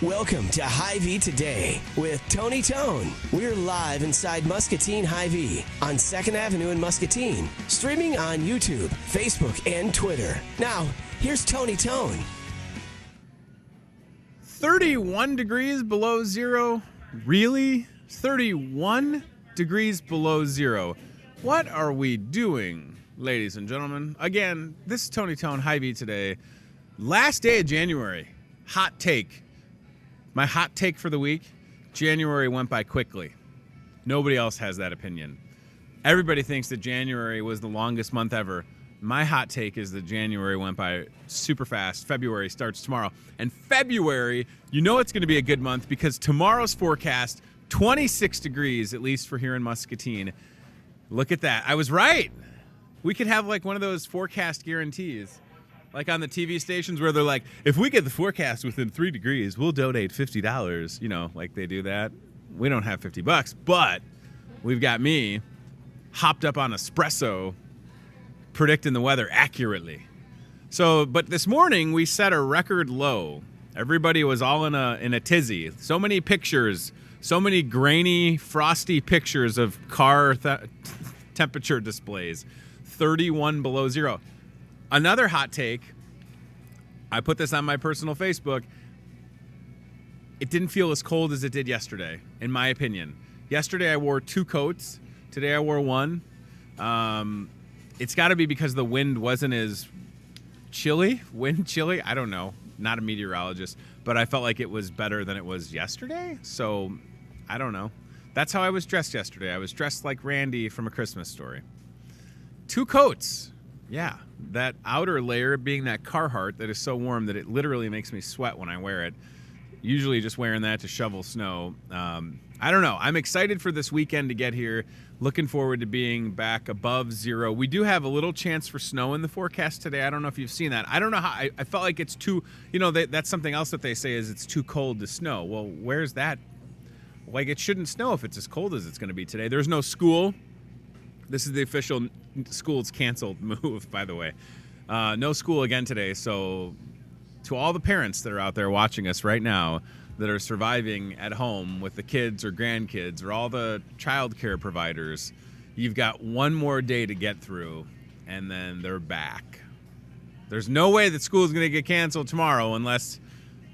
Welcome to Hy-Vee Today with Tony Tone. We're live inside Muscatine Hy-Vee on 2nd Avenue in Muscatine, streaming on YouTube, Facebook, and Twitter. Now, here's Tony Tone. 31 degrees below zero? Really? 31 degrees below zero. What are we doing, ladies and gentlemen? Again, this is Tony Tone, Hy-Vee Today. Last day of January. Hot take. My hot take for the week, January went by quickly. Nobody else has that opinion. Everybody thinks that January was the longest month ever. My hot take is that January went by super fast. February starts tomorrow. And February, you know it's going to be a good month because tomorrow's forecast, 26 degrees, at least for here in Muscatine. Look at that. I was right. We could have like one of those forecast guarantees. Like on the TV stations where they're like, if we get the forecast within 3 degrees, we'll donate $50. You know, like they do that. We don't have $50, but we've got me hopped up on espresso predicting the weather accurately. So, but this morning we set a record low. Everybody was all in a tizzy. So many pictures, so many grainy, frosty pictures of car temperature displays. 31 below zero. Another hot take, I put this on my personal Facebook. It didn't feel as cold as it did yesterday, in my opinion. Yesterday I wore 2 coats. Today I wore 1. It's got to be because the wind wasn't as chilly. Wind chilly? I don't know. Not a meteorologist. But I felt like it was better than it was yesterday. So, I don't know. That's how I was dressed yesterday. I was dressed like Randy from A Christmas Story. 2 coats. Yeah, that outer layer being that Carhartt that is so warm that it literally makes me sweat when I wear it. Usually just wearing that to shovel snow. I don't know. I'm excited for this weekend to get here. Looking forward to being back above zero. We do have a little chance for snow in the forecast today. I don't know if you've seen that. I don't know how. I felt like it's too, that's something else that they say is it's too cold to snow. Well, where's that? Like it shouldn't snow if it's as cold as it's going to be today. There's no school. This is the official school's canceled move, by the way. No school again today. So to all the parents that are out there watching us right now that are surviving at home with the kids or grandkids or all the child care providers, you've got one more day to get through, and then they're back. There's no way that school is going to get canceled tomorrow unless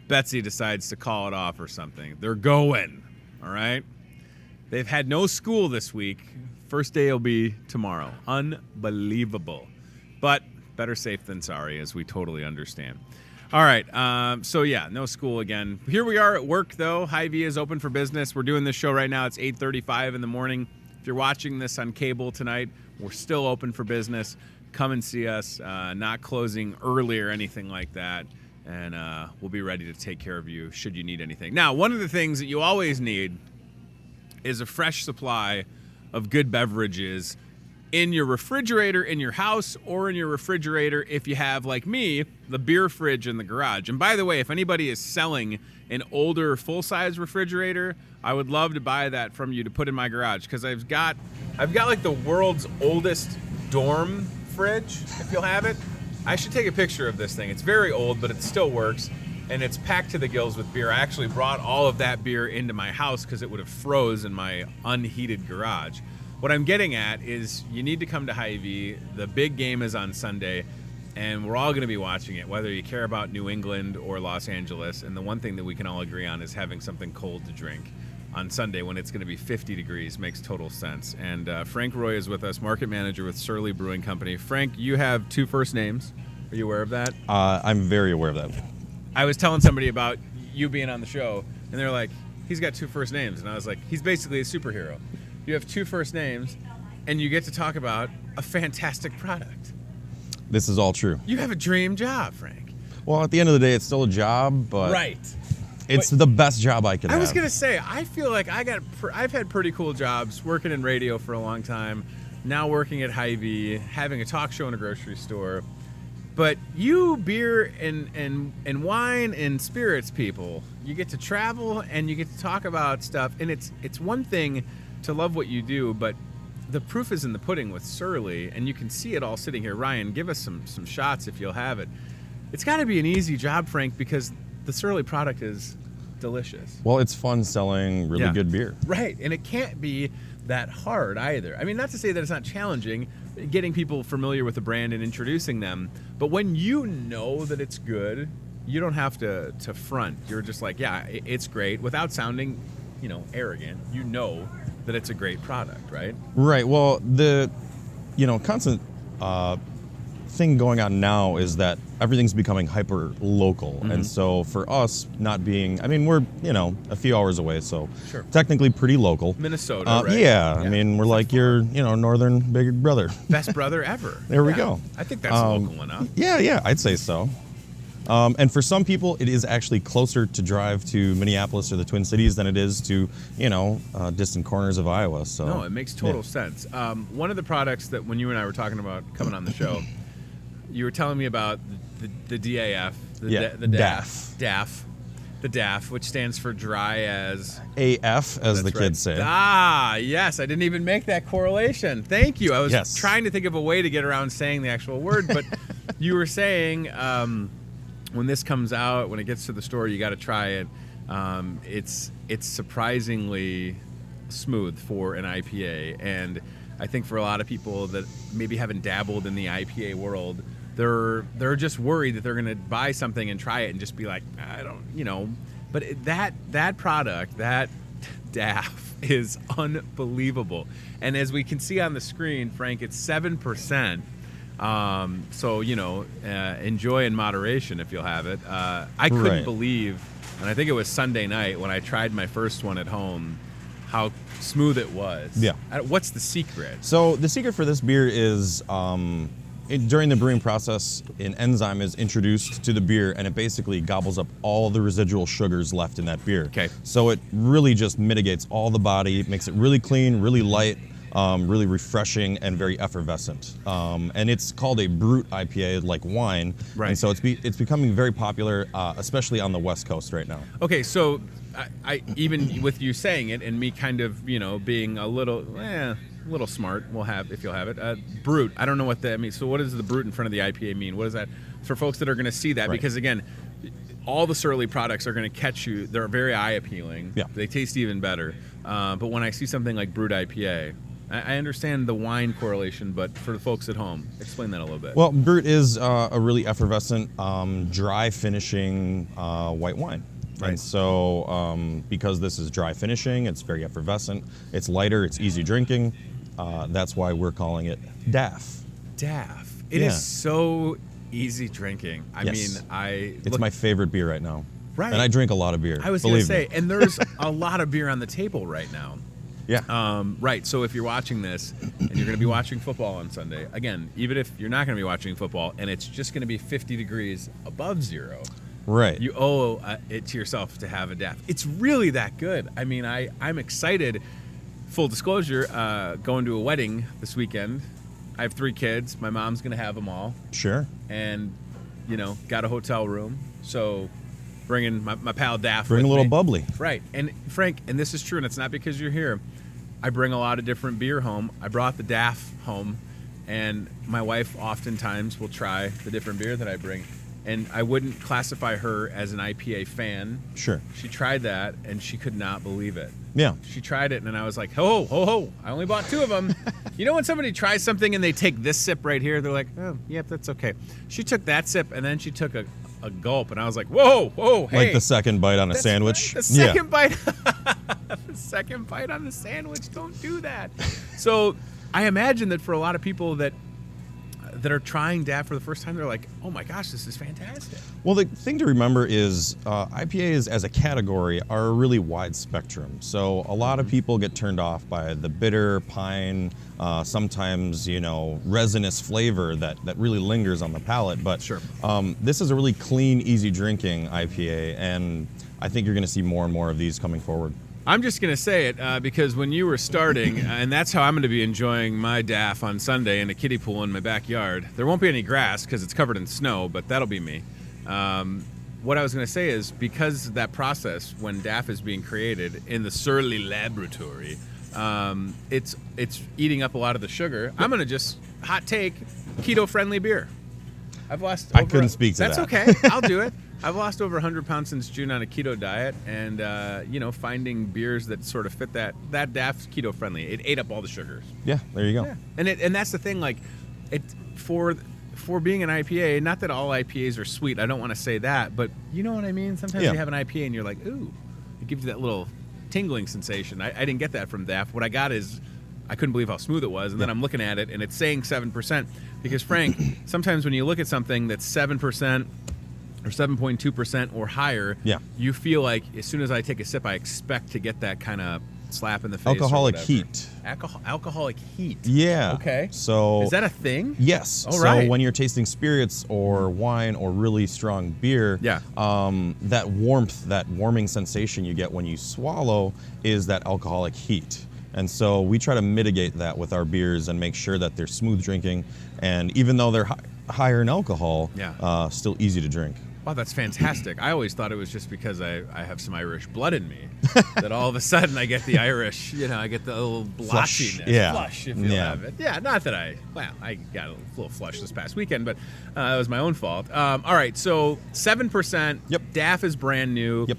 Betsy decides to call it off or something. They're going, all right? They've had no school this week. First day will be tomorrow. Unbelievable. But better safe than sorry, as we totally understand. All right. So, yeah, no school again. Here we are at work, though. Hy-Vee is open for business. We're doing this show right now. It's 8:35 in the morning. If you're watching this on cable tonight, we're still open for business. Come and see us. Not closing early or anything like that. And we'll be ready to take care of you should you need anything. Now, one of the things that you always need is a fresh supply of good beverages in your refrigerator in your house or in your refrigerator if you have, like me, the beer fridge in the garage. And by the way, if anybody is selling an older full-size refrigerator, I would love to buy that from you to put in my garage because I've got like the world's oldest dorm fridge, if you'll have it. I should take a picture of this thing. It's very old, but it still works. And it's packed to the gills with beer. I actually brought all of that beer into my house because it would have froze in my unheated garage. What I'm getting at is you need to come to Hy-Vee. The big game is on Sunday, and we're all going to be watching it, whether you care about New England or Los Angeles. And the one thing that we can all agree on is having something cold to drink on Sunday when it's going to be 50 degrees. Makes total sense. And Frank Roy is with us, market manager with Surly Brewing Company. Frank, you have 2 first names. Are you aware of that? I'm very aware of that. I was telling somebody about you being on the show, and they're like, he's got 2 first names. And I was like, he's basically a superhero. You have 2 first names, and you get to talk about a fantastic product. This is all true. You have a dream job, Frank. Well, at the end of the day, it's still a job, but right. It's the best job I could have. I was going to say, I feel like I've had pretty cool jobs, working in radio for a long time, now working at Hy-Vee, having a talk show in a grocery store. But you beer and wine and spirits people, you get to travel and you get to talk about stuff. And it's one thing to love what you do, but the proof is in the pudding with Surly, and you can see it all sitting here. Ryan, give us some shots if you'll have it. It's got to be an easy job, Frank, because the Surly product is delicious. Well, it's fun selling really good beer. Right, and it can't be that hard either. I mean, not to say that it's not challenging, getting people familiar with the brand and introducing them, but when you know that it's good, you don't have to front. You're just like, yeah, it's great, without sounding, arrogant. You know that it's a great product, right? Right. Well, the constant thing going on now is that everything's becoming hyper local, and so for us, not being, we're a few hours away, so technically pretty local. Minnesota, right? Yeah, I mean, we're like your northern big brother, best brother ever. There we go. I think that's local enough. Yeah, I'd say so. And for some people, it is actually closer to drive to Minneapolis or the Twin Cities than it is to, distant corners of Iowa. So no, it makes total sense. One of the products that when you and I were talking about coming on the show, you were telling me about the DAF, the DAF, the DAF, which stands for dry as AF, as the kids say. Ah, yes, I didn't even make that correlation. Thank you. I was trying to think of a way to get around saying the actual word, but you were saying. When this comes out, when it gets to the store, you got to try it. It's surprisingly smooth for an IPA, and I think for a lot of people that maybe haven't dabbled in the IPA world, they're just worried that they're going to buy something and try it and just be like, I don't, But that product, that DAF, is unbelievable, and as we can see on the screen, Frank, it's 7%. So, enjoy in moderation if you'll have it. I couldn't believe, and I think it was Sunday night when I tried my first one at home, how smooth it was. Yeah. What's the secret? So the secret for this beer is during the brewing process, an enzyme is introduced to the beer, and it basically gobbles up all the residual sugars left in that beer. Okay. So it really just mitigates all the body, makes it really clean, really light. Really refreshing and very effervescent, and it's called a brut IPA, like wine. Right. And so it's becoming very popular, especially on the West Coast right now. Okay, so I even with you saying it and me kind of being a little smart, if you'll have it. Brut. I don't know what that means. So what does the brut in front of the IPA mean? What is that for folks that are going to see that? Right. Because again, all the Surly products are going to catch you. They're very eye appealing. Yeah. They taste even better. But when I see something like brut IPA. I understand the wine correlation, but for the folks at home, explain that a little bit. Well, brut is a really effervescent, dry finishing white wine. Right. And so because this is dry finishing, it's very effervescent, it's lighter, it's easy drinking. That's why we're calling it DAF. DAF. It is so easy drinking. I mean, it's my favorite beer right now. Right. And I drink a lot of beer. I was going to say, and there's a lot of beer on the table right now. Yeah. Right. So if you're watching this and you're going to be watching football on Sunday, again, even if you're not going to be watching football and it's just going to be 50 degrees above zero, right, you owe it to yourself to have a DAF. It's really that good. I mean, I'm excited. Full disclosure, going to a wedding this weekend. I have 3 kids. My mom's going to have them all. Sure. And, got a hotel room. So bringing my pal DAF. Bring a little me. bubbly. Right. And Frank, and this is true, and it's not because you're here. I bring a lot of different beer home. I brought the DAF home, and my wife oftentimes will try the different beer that I bring. And I wouldn't classify her as an IPA fan. Sure. She tried that, and she could not believe it. Yeah. She tried it, and I was like, ho, ho, ho. I only bought 2 of them. When somebody tries something and they take this sip right here, they're like, oh, yep, that's okay. She took that sip, and then she took a gulp, and I was like, whoa, hey. Like the second bite on a sandwich. Right, the second bite. The second bite on the sandwich. Don't do that. So I imagine that for a lot of people that are trying DAF for the first time, they're like, oh my gosh, this is fantastic. Well, the thing to remember is IPAs as a category are a really wide spectrum. So a lot of people get turned off by the bitter, pine, sometimes, resinous flavor that really lingers on the palate. But sure. This is a really clean, easy drinking IPA, and I think you're going to see more and more of these coming forward. I'm just going to say it because when you were starting, and that's how I'm going to be enjoying my DAF on Sunday in a kiddie pool in my backyard. There won't be any grass because it's covered in snow, but that'll be me. What I was going to say is because that process, when DAF is being created in the Surly laboratory, it's eating up a lot of the sugar. I'm going to just hot take keto-friendly beer. I've lost. I couldn't speak to that's that. That's okay. I'll do it. I've lost over 100 pounds since June on a keto diet, and finding beers that sort of fit that DAF's keto friendly. It ate up all the sugars. Yeah, there you go. Yeah. And that's the thing. Like, it for being an IPA. Not that all IPAs are sweet. I don't want to say that, but you know what I mean. Sometimes you have an IPA and you're like, ooh, it gives you that little tingling sensation. I didn't get that from DAF. What I got is, I couldn't believe how smooth it was, and then I'm looking at it and it's saying 7%. Because Frank, sometimes when you look at something that's 7%. Or 7.2% or higher, you feel like as soon as I take a sip, I expect to get that kind of slap in the face. Alcoholic heat. Alcoholic heat. Yeah. Okay. So is that a thing? Yes. All right. So when you're tasting spirits or wine or really strong beer, that warmth, that warming sensation you get when you swallow is that alcoholic heat. And so we try to mitigate that with our beers and make sure that they're smooth drinking, and even though they're higher in alcohol, still easy to drink. Wow, that's fantastic. I always thought it was just because I have some Irish blood in me that all of a sudden I get the Irish, I get the little blotchiness. Flush, if you have it. Yeah, not that I got a little flush this past weekend, but it was my own fault. All right, so 7%. Yep. DAF is brand new. Yep.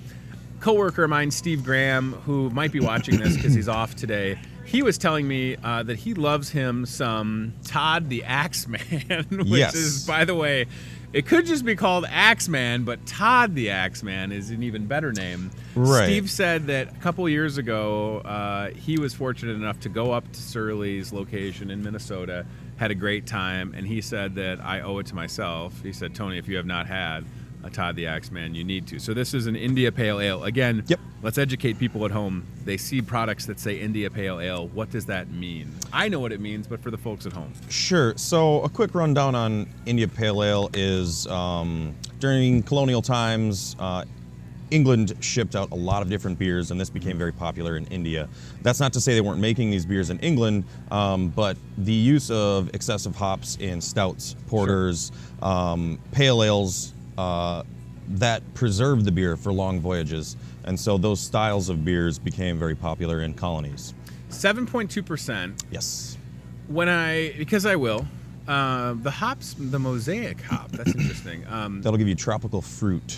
Coworker of mine, Steve Graham, who might be watching this because he's off today, he was telling me that he loves him some Todd the Axeman, which is, by the way, it could just be called Axeman, but Todd the Axeman is an even better name. Right. Steve said that a couple years ago, he was fortunate enough to go up to Surly's location in Minnesota, had a great time, and he said that I owe it to myself. He said, Tony, if you have not had a Todd the Axeman, you need to. So this is an India Pale Ale. Again, let's educate people at home. They see products that say India Pale Ale. What does that mean? I know what it means, but for the folks at home. Sure. So a quick rundown on India Pale Ale is during colonial times, England shipped out a lot of different beers, and this became very popular in India. That's not to say they weren't making these beers in England, but the use of excessive hops in stouts, porters, pale ales, that preserved the beer for long voyages, and so those styles of beers became very popular in colonies. 7.2%. Yes. Because I will, the hops, the mosaic hop, that's interesting. That'll give you tropical fruit,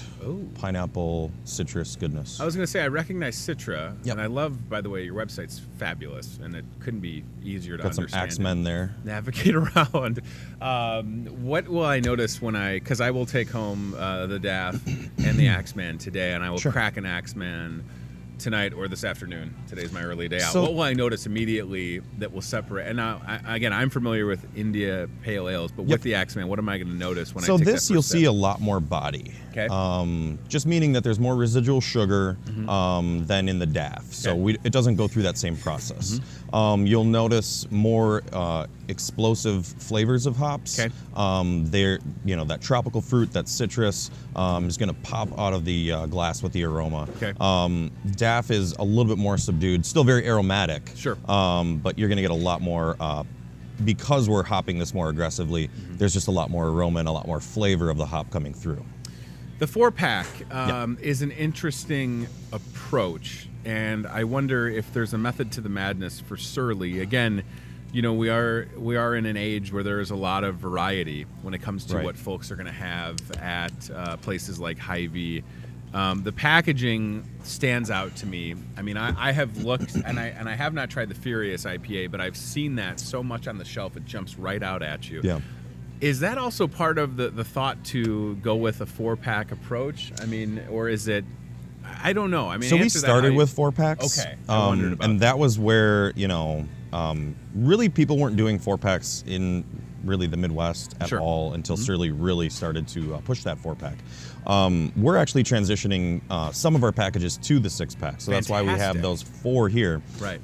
pineapple, citrus goodness. I was going to say, I recognize Citra, and I love, by the way, your website's fabulous, and it couldn't be easier to understand. Got some Axemen there. Navigate around. What will I notice because I will take home the DAF and the Axeman today, and I will crack an Axeman tonight or this afternoon. Today's my early day out. What will I notice immediately that will separate? And now, again, I'm familiar with India Pale Ales, but with the Axeman, what am I going to notice when I take that first you'll sip? see a lot more body. Okay. Just meaning that there's more residual sugar than in the DAF. So it doesn't go through that same process. You'll notice more explosive flavors of hops. Okay. That tropical fruit, that citrus is going to pop out of the glass with the aroma. Okay. DAF is a little bit more subdued, still very aromatic. Sure. But you're going to get a lot more, because we're hopping this more aggressively, there's just a lot more aroma and a lot more flavor of the hop coming through. The 4-pack is an interesting approach, and I wonder if there's a method to the madness for Surly. Again, we are in an age where there is a lot of variety when it comes to what folks are going to have at places like Hy-Vee. The packaging stands out to me. I mean, I have looked, and I have not tried the Furious IPA, but I've seen that so much on the shelf, it jumps right out at you. Yeah. Is that also part of the thought to go with a 4-pack approach? I mean, or is it? I don't know. I mean, so we started with 4-packs. Okay, I wondered about and that was where really people weren't doing 4-packs in really the Midwest at all until Surly really started to push that 4-pack. We're actually transitioning some of our packages to the 6-pack, so that's why we have those 4 here. Right.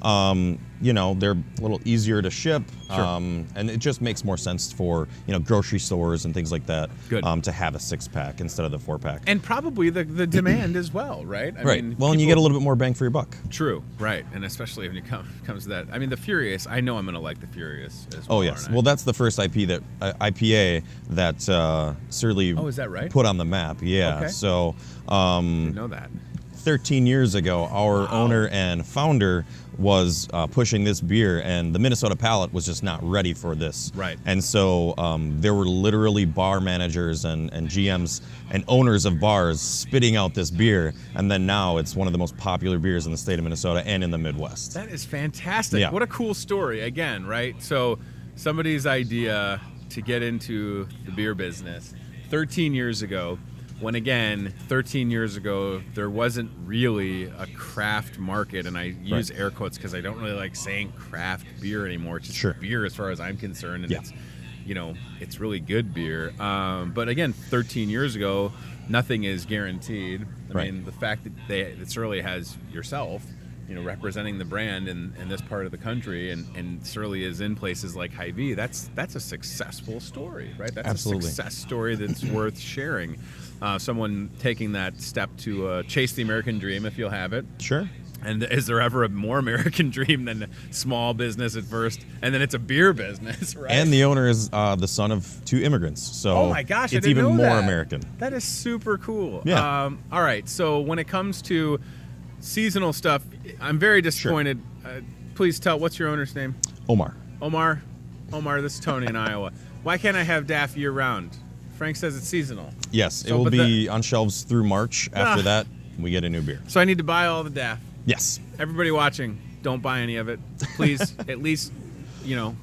They're a little easier to ship, and it just makes more sense for grocery stores and things like that to have a 6-pack instead of the 4-pack. And probably the demand as well, right? I mean, well, and you get a little bit more bang for your buck. Surely, right? And especially when it comes to that. I mean, the Furious. I know I'm going to like the Furious as well. Oh yes. Well, that's the first IPA that Surly is that right? put on the map. Yeah. Okay. So didn't know that. 13 years ago, our owner and founder was pushing this beer, and the Minnesota palate was just not ready for this. Right. And so there were literally bar managers and GMs and owners of bars spitting out this beer, and then now it's one of the most popular beers in the state of Minnesota and in the Midwest. That is fantastic. Yeah. What a cool story. Again, right? So somebody's idea to get into the beer business 13 years ago, when again, 13 years ago, there wasn't really a craft market, and I use air quotes because I don't really like saying craft beer anymore. It's just beer as far as I'm concerned, and it's, you know, it's really good beer. But again, 13 years ago, nothing is guaranteed. I mean, the fact that Surly has yourself, you know, representing the brand in this part of the country, and Surly is in places like Hy-Vee, that's a successful story, right? That's Absolutely. a success story that's worth sharing. Someone taking that step to chase the American dream, if you'll have it. Sure. And is there ever a more American dream than a small business at first, and then it's a beer business, right? And the owner is the son of 2 immigrants, so oh my gosh, it's I didn't even know more that. American. That is super cool. Yeah. All right, so when it comes to seasonal stuff, I'm very disappointed. Please tell, what's your owner's name? Omar. Omar, this is Tony in Iowa. Why can't I have DAF year-round? Frank says it's seasonal. Yes, it So, will but be on shelves through March. After that, we get a new beer. So I need to buy all the DAF. Yes. Everybody watching, don't buy any of it. Please, at least, you know,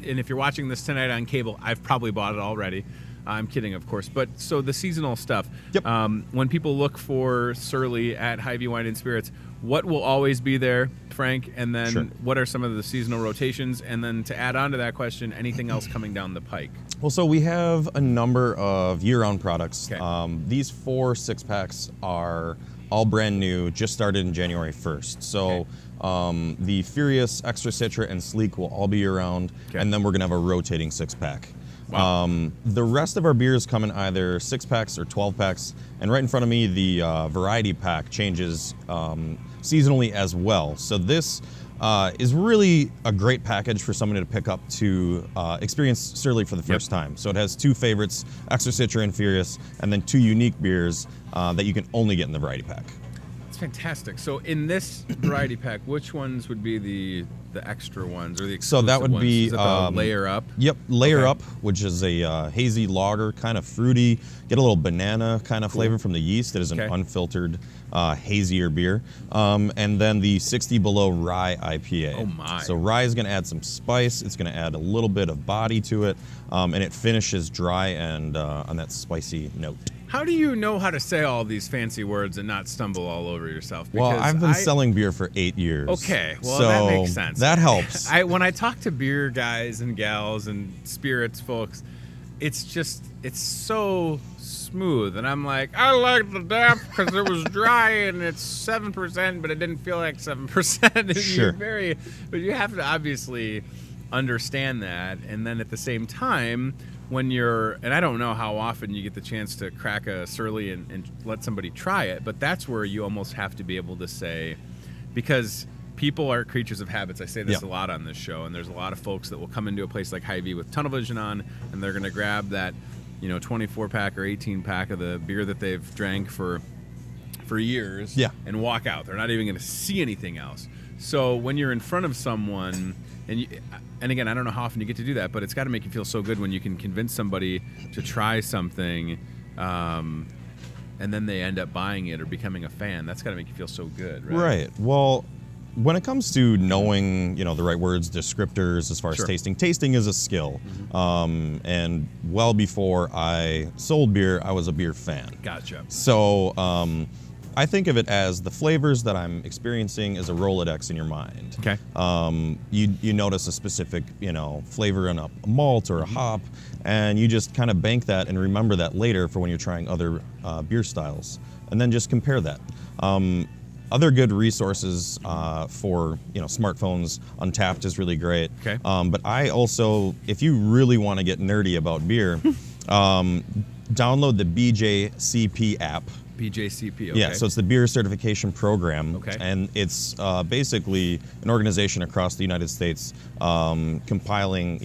and if you're watching this tonight on cable, I've probably bought it already. I'm kidding, of course. But so the seasonal stuff, Yep. When people look for Surly at Hy-Vee Wine and Spirits, what will always be there, Frank? And then what are some of the seasonal rotations? And then to add on to that question, anything else coming down the pike? Well, so we have a number of year-round products. Okay. These 4 6-packs are all brand new, just started in January 1st. So the Furious, Extra Citra, and Sleek will all be year-round, and then we're going to have a rotating 6-pack. Wow. The rest of our beers come in either 6-packs or 12-packs, and right in front of me, the variety pack changes seasonally as well. So this is really a great package for somebody to pick up to experience Surly for the first time. So it has 2 favorites, Extra Citra and Furious, and then 2 unique beers that you can only get in the variety pack. That's fantastic. So in this variety pack, which ones would be the extra ones or the exclusive So that would ones? be Is it the layer up? Yep, layer up, which is a hazy lager, kind of fruity. Get a little banana kind of flavor from the yeast. It is an unfiltered, hazier beer. And then the 60 Below Rye IPA. Oh my! So rye is going to add some spice. It's going to add a little bit of body to it, and it finishes dry and on that spicy note. How do you know how to say all these fancy words and not stumble all over yourself? Well, I've been selling beer for 8 years. Okay, well, so that makes sense. That helps. When I talk to beer guys and gals and spirits folks, it's so smooth. And I'm like, I like the DAF because it was dry and it's 7%, but it didn't feel like 7%. Sure. But you have to obviously understand that. And then at the same time, and I don't know how often you get the chance to crack a Surly and let somebody try it, but that's where you almost have to be able to say, because people are creatures of habits. I say this a lot on this show, and there's a lot of folks that will come into a place like Hy-Vee with tunnel vision on, and they're going to grab that, 24-pack or 18-pack of the beer that they've drank for years and walk out. They're not even going to see anything else. So when you're in front of someone, and again, I don't know how often you get to do that, but it's got to make you feel so good when you can convince somebody to try something, and then they end up buying it or becoming a fan. That's got to make you feel so good, right? Right. Well, when it comes to knowing, the right words, descriptors as far as tasting is a skill. And well before I sold beer, I was a beer fan. Gotcha. So I think of it as the flavors that I'm experiencing is a Rolodex in your mind. Okay. You notice a specific, flavor in a malt or a hop, and you just kind of bank that and remember that later for when you're trying other beer styles, and then just compare that. Other good resources for smartphones, Untapped is really great. Okay. But I also, if you really want to get nerdy about beer, download the BJCP app. BJCP, okay. Yeah, so it's the Beer Certification Program. Okay. And it's basically an organization across the United States compiling,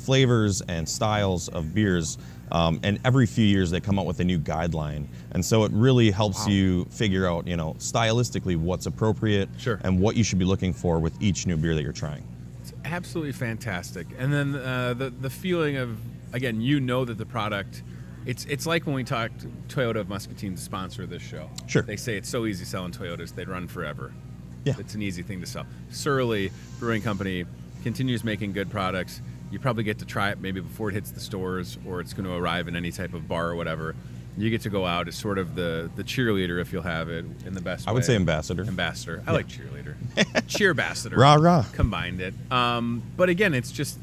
flavors and styles of beers And every few years they come out with a new guideline. And so it really helps you figure out, stylistically what's appropriate and what you should be looking for with each new beer that you're trying. It's absolutely fantastic. And then the feeling of, again, that the product, it's like when we talked Toyota of Muscatine to sponsor this show. Sure. They say it's so easy selling Toyotas, they'd run forever. Yeah. It's an easy thing to sell. Surly Brewing Company continues making good products. You probably get to try it maybe before it hits the stores or it's going to arrive in any type of bar or whatever. You get to go out as sort of the cheerleader, if you'll have it, in the best way. I would say ambassador. Ambassador. I like cheerleader. Cheerbassador. Rah, rah. Combined it. But again, it's just,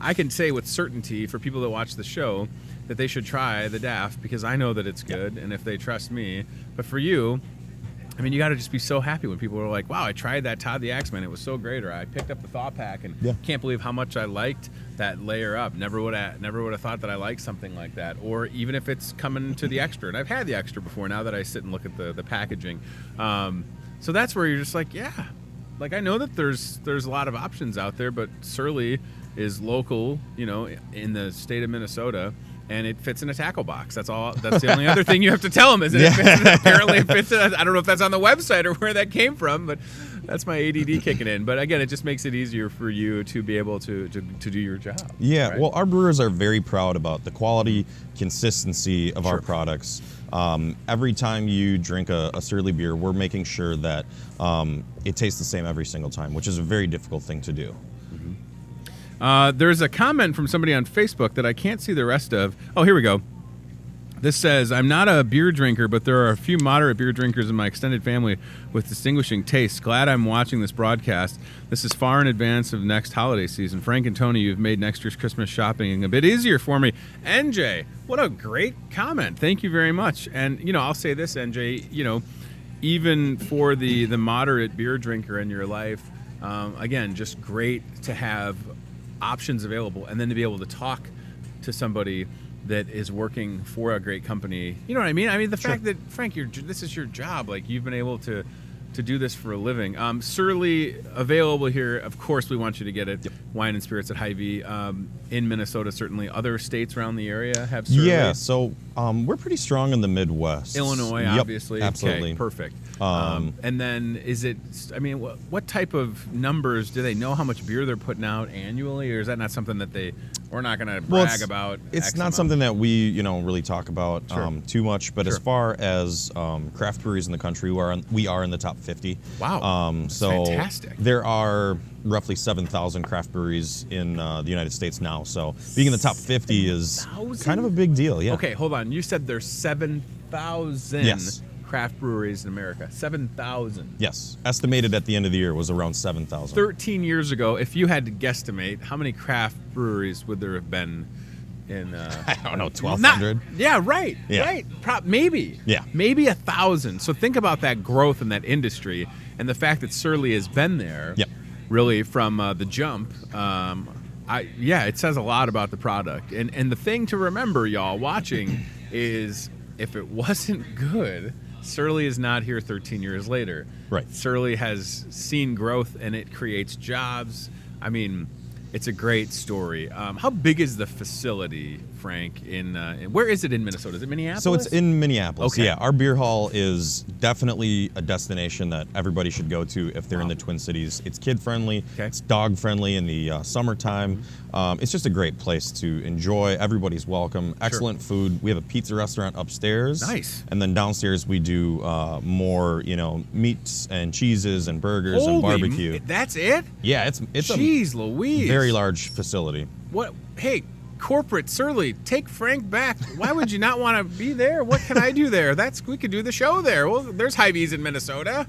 I can say with certainty for people that watch the show that they should try the DAF because I know that it's good and if they trust me. But for you, you got to just be so happy when people are like, wow, I tried that Todd the Axeman. It was so great. Or I picked up the Thaw Pack and can't believe how much I liked that layer up. Never would have thought that I liked something like that. Or even if it's coming to the extra. And I've had the extra before now that I sit and look at the packaging. So that's where you're just like, yeah. Like I know that there's a lot of options out there, but Surly is local, in the state of Minnesota. And it fits in a tackle box. That's all. That's the only other thing you have to tell them is that apparently it fits in. I don't know if that's on the website or where that came from, but that's my ADD kicking in. But again, it just makes it easier for you to be able to do your job. Yeah. Right? Well, our brewers are very proud about the quality, consistency of our products. Every time you drink a Surly beer, we're making sure that it tastes the same every single time, which is a very difficult thing to do. There's a comment from somebody on Facebook that I can't see the rest of. Oh, here we go. This says, I'm not a beer drinker, but there are a few moderate beer drinkers in my extended family with distinguishing tastes. Glad I'm watching this broadcast. This is far in advance of next holiday season. Frank and Tony, you've made next year's Christmas shopping a bit easier for me. NJ, what a great comment. Thank you very much. And, I'll say this, NJ, even for the moderate beer drinker in your life, again, just great to have options available and then to be able to talk to somebody that is working for a great company. You know what I mean? The fact that, Frank, this is your job. Like, you've been able to do this for a living. Surly, available here. Of course, we want you to get it. Yep. Wine and spirits at Hy-Vee. In Minnesota, certainly. Other states around the area have Surly? Yeah, so we're pretty strong in the Midwest. Illinois, obviously. Absolutely. Okay, perfect. And then what type of numbers, do they know how much beer they're putting out annually, or is that not something that we're not going to brag about? It's not something that we, really talk about too much, but as far as craft breweries in the country, we are in the top 50. Wow. So fantastic. There are roughly 7,000 craft breweries in the United States now, so being in the top 50 is kind of a big deal. Yeah. Okay, hold on. You said there's 7,000 craft breweries in America. 7,000. Yes. Estimated at the end of the year was around 7,000. 13 years ago, if you had to guesstimate, how many craft breweries would there have been in... I don't know, 1,200? Yeah, right. Yeah. Right. Maybe. Yeah. Maybe 1,000. So think about that growth in that industry and the fact that Surly has been there really from the jump. It says a lot about the product. And the thing to remember, y'all, watching, is if it wasn't good, Surly is not here 13 years later. Right. Surly has seen growth, and it creates jobs. It's a great story. How big is the facility, Frank? Where is it in Minnesota? Is it Minneapolis? So it's in Minneapolis. Okay. Yeah, our beer hall is definitely a destination that everybody should go to if they're in the Twin Cities. It's kid-friendly. Okay. It's dog-friendly in the summertime. It's just a great place to enjoy. Everybody's welcome. Excellent food. We have a pizza restaurant upstairs. Nice. And then downstairs we do more, meats and cheeses and burgers and barbecue. That's it? Yeah, it's Jeez Louise. Very large facility. What? Hey, corporate Surly, take Frank back. Why would you not want to be there? What can I do there? We could do the show there. Well, there's Hy-Vees in Minnesota.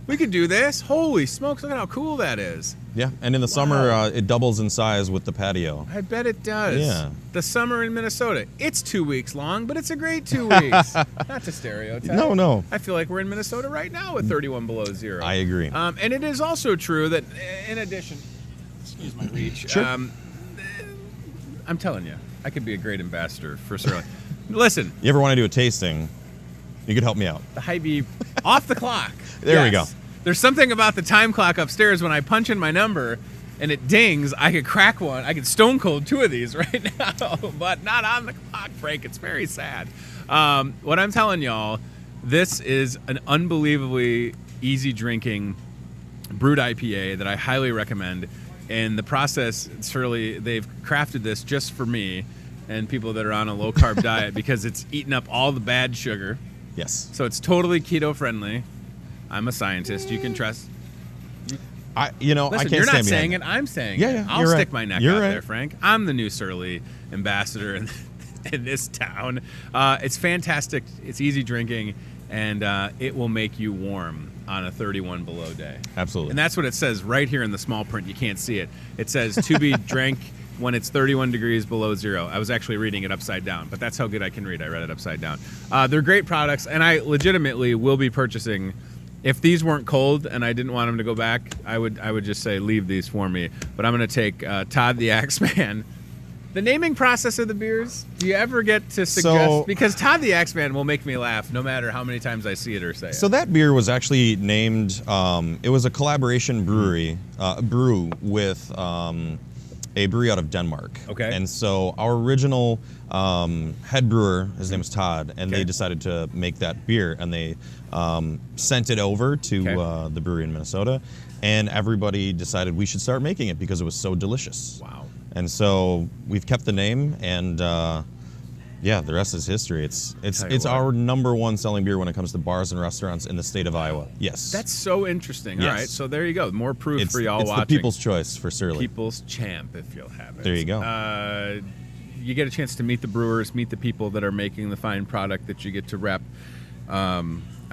We could do this. Holy smokes, look at how cool that is. Yeah, and in the summer, it doubles in size with the patio. I bet it does. Yeah. The summer in Minnesota. It's 2 weeks long, but it's a great 2 weeks. Not to stereotype. No. I feel like we're in Minnesota right now with 31 below zero. I agree. And it is also true that, in addition, excuse my reach, sure. I'm telling you, I could be a great ambassador for Surly. Listen. You ever want to do a tasting, you could help me out. The Hy-Vee off the clock. There we go. There's something about the time clock upstairs when I punch in my number and it dings, I could crack one. I could stone cold 2 of these right now, but not on the clock, Frank. It's very sad. What I'm telling y'all, this is an unbelievably easy drinking brewed IPA that I highly recommend. And the process, Surly, they've crafted this just for me and people that are on a low carb diet because it's eaten up all the bad sugar. Yes. So it's totally keto friendly. I'm a scientist. You can trust. Listen, I can't you're not stand saying behind it. I'm saying Yeah, it. yeah, I'll you're stick right. my neck You're out right. there, Frank. I'm the new Surly ambassador in this town. It's fantastic. It's easy drinking, and it will make you warm on a 31 below day. Absolutely. And that's what it says right here in the small print. You can't see it. It says to be drank when it's 31 degrees below zero. I was actually reading it upside down, but that's how good I can read. I read it upside down. They're great products, and I legitimately will be purchasing. If these weren't cold and I didn't want them to go back, I would just say leave these for me. But I'm going to take Todd the Axeman. The naming process of the beers, do you ever get to suggest? Because Todd the Axeman will make me laugh no matter how many times I see it or say it. So that beer was actually named, it was a collaboration brew with a brewery out of Denmark. Okay. And so our original head brewer, his name was Todd, and they decided to make that beer, and they sent it over to the brewery in Minnesota, and everybody decided we should start making it because it was so delicious. Wow. And so we've kept the name, and yeah, the rest is history. It's our #1 selling beer when it comes to bars and restaurants in the state of Iowa. Yes. That's so interesting. Yes. All right, so there you go. More proof for y'all it's watching. It's the people's choice for Surly. People's champ, if you'll have it. There you go. You get a chance to meet the brewers, meet the people that are making the fine product that you get to rep. I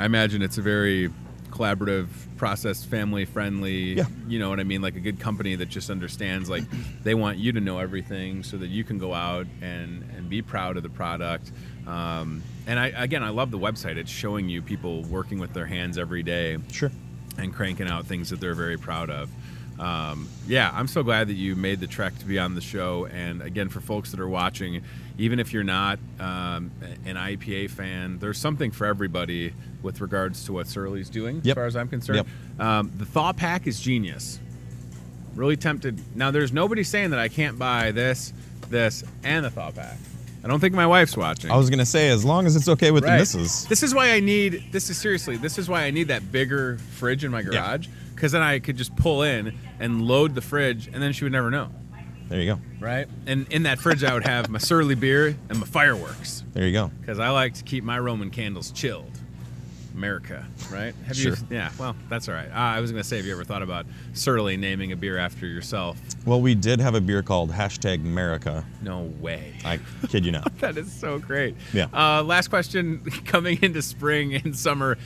imagine it's a very collaborative process, family friendly. Yeah. You know what I mean? Like a good company that just understands, like, they want you to know everything so that you can go out and be proud of the product. And I love the website. It's showing you people working with their hands every day. Sure. And cranking out things that they're very proud of. Yeah, I'm so glad that you made the trek to be on the show. And again, for folks that are watching, even if you're not an IPA fan, there's something for everybody with regards to what Surly's doing, as far as I'm concerned. The Thaw Pack is genius. Really tempted. Now, there's nobody saying that I can't buy this, and the Thaw Pack. I don't think my wife's watching. I was going to say, as long as it's okay with the missus. This is why I need that bigger fridge in my garage, because then I could just pull in and load the fridge, and then she would never know. There you go. Right? And in that fridge, I would have my Surly beer and my fireworks. There you go. Because I like to keep my Roman candles chilled. America, right? Sure. Yeah, well, that's all right. I was going to say, have you ever thought about Surly naming a beer after yourself? Well, we did have a beer called #America. No way. I kid you not. That is so great. Yeah. Last question, coming into spring and summer,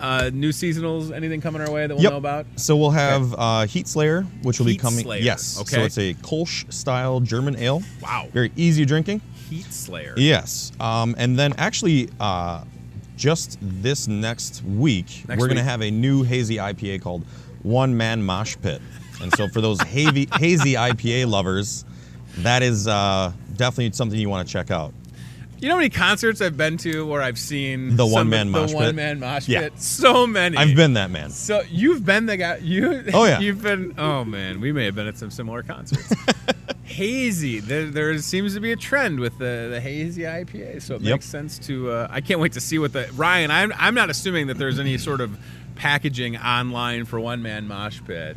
new seasonals, anything coming our way that we'll know about? So we'll have Heat Slayer, which will be coming. Slayer. Yes. Okay. So it's a Kolsch-style German ale. Wow. Very easy drinking. Heat Slayer. Yes. And then actually, just this next week, we're going to have a new hazy IPA called One Man Mosh Pit. And so for those hazy IPA lovers, that is definitely something you want to check out. You know how many concerts I've been to where I've seen the One Man Mosh Pit? Yeah. So many. I've been that man. So you've been the guy. Oh yeah. You've been. Oh man, we may have been at some similar concerts. Hazy. There seems to be a trend with the hazy IPA, so it makes sense to. I can't wait to see what the Ryan. I'm not assuming that there's any sort of packaging online for One Man Mosh Pit.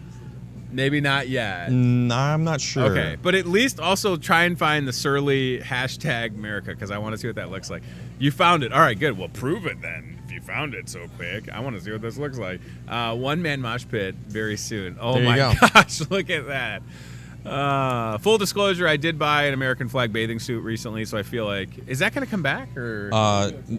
Maybe not yet. I'm not sure. Okay, but at least also try and find the Surly #America, because I want to see what that looks like. You found it. All right, good. Well, prove it then. If you found it so quick, I want to see what this looks like. One Man Mosh Pit very soon. Oh my gosh, look at that. Full disclosure, I did buy an American flag bathing suit recently, so I feel like, is that going to come back? Or